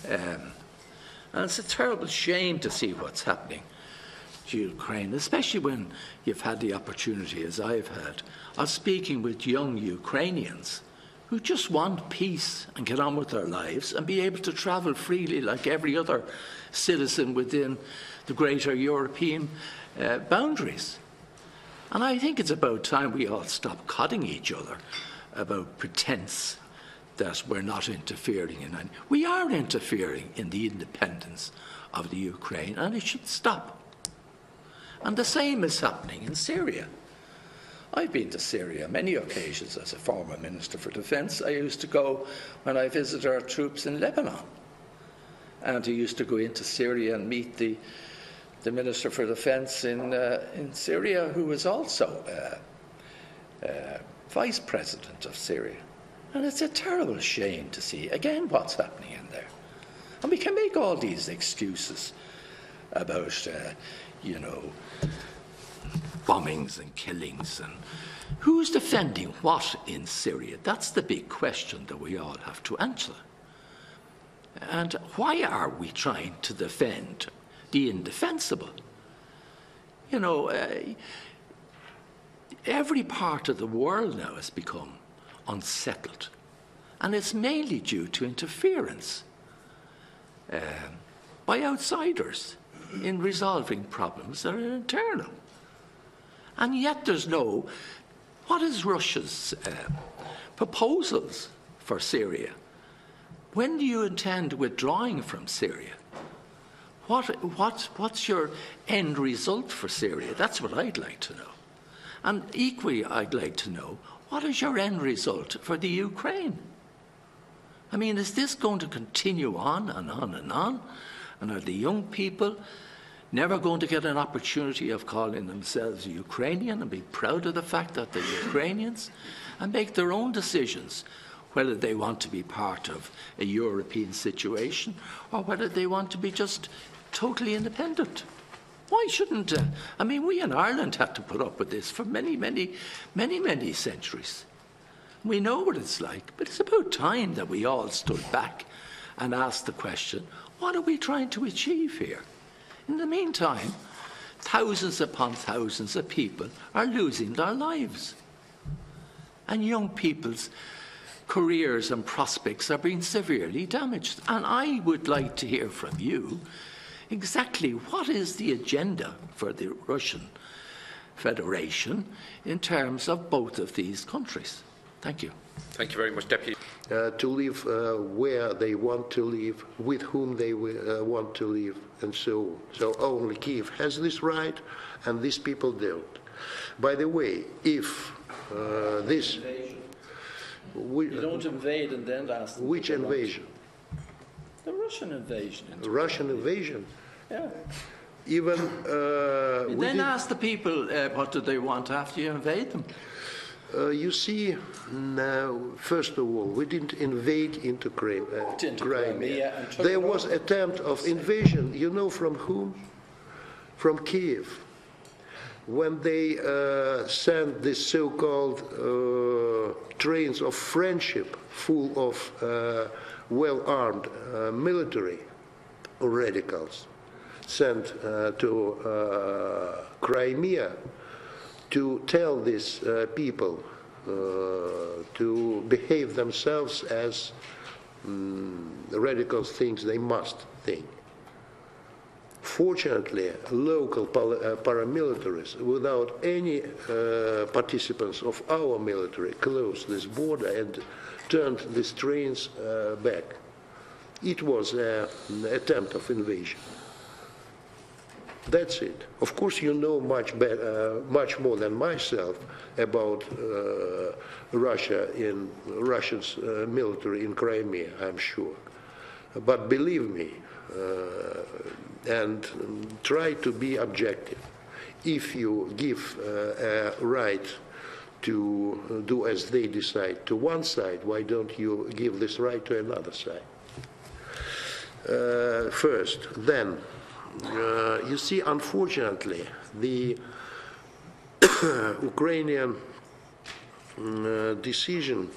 And it's a terrible shame to see what's happening to Ukraine, especially when you've had the opportunity, as I've had, of speaking with young Ukrainians who just want peace and get on with their lives and be able to travel freely like every other citizen within the greater European boundaries. And I think it's about time we all stop cutting each other about pretense that we're not interfering in. We are interfering in the independence of the Ukraine, and it should stop. And the same is happening in Syria. I've been to Syria on many occasions as a former Minister for Defence. I used to go when I visited our troops in Lebanon. And I used to go into Syria and meet the Minister for Defence in Syria, who was also Vice President of Syria. And it's a terrible shame to see, again, what's happening in there. And we can make all these excuses about, bombings and killings, and who's defending what in Syria? That's the big question that we all have to answer. And why are we trying to defend the indefensible? Every part of the world now has become unsettled, and it's mainly due to interference by outsiders in resolving problems that are internal. And yet there's what is Russia's proposals for Syria? When do you intend withdrawing from Syria? What's your end result for Syria? That's what I'd like to know. And equally, I'd like to know, what is your end result for the Ukraine? I mean, is this going to continue on and on and on? And are the young people never going to get an opportunity of calling themselves Ukrainian and be proud of the fact that they're Ukrainians and make their own decisions, whether they want to be part of a European situation or whether they want to be just totally independent? Why shouldn't we in Ireland had to put up with this for many, many, many, many centuries. We know what it's like, but it's about time that we all stood back and asked the question, what are we trying to achieve here? In the meantime, thousands upon thousands of people are losing their lives. And young people's careers and prospects are being severely damaged. And I would like to hear from you exactly what is the agenda for the Russian Federation in terms of both of these countries. Thank you. Thank you very much, Deputy. To live where they want to live, with whom they want to live, and so on. So only Kiev has this right, and these people don't. By the way, if this... You don't invade and then ask them. Which invasion? The Russian invasion. Russian invasion? Yeah. Even... then ask the people what do they want after you invade them. You see, first of all, we didn't invade into Crimea. There was an attempt of invasion, you know from whom? From Kiev. When they sent these so-called trains of friendship full of well-armed military radicals sent to Crimea, to tell these people to behave themselves as the radicals think they must think. Fortunately, local paramilitaries, without any participants of our military, closed this border and turned these trains back. It was an attempt of invasion. That's it. Of course, you know much more than myself about Russia's military in Crimea, I'm sure. But believe me, and try to be objective. If you give a right to do as they decide to one side, why don't you give this right to another side? First, then, you see, unfortunately, the Ukrainian decision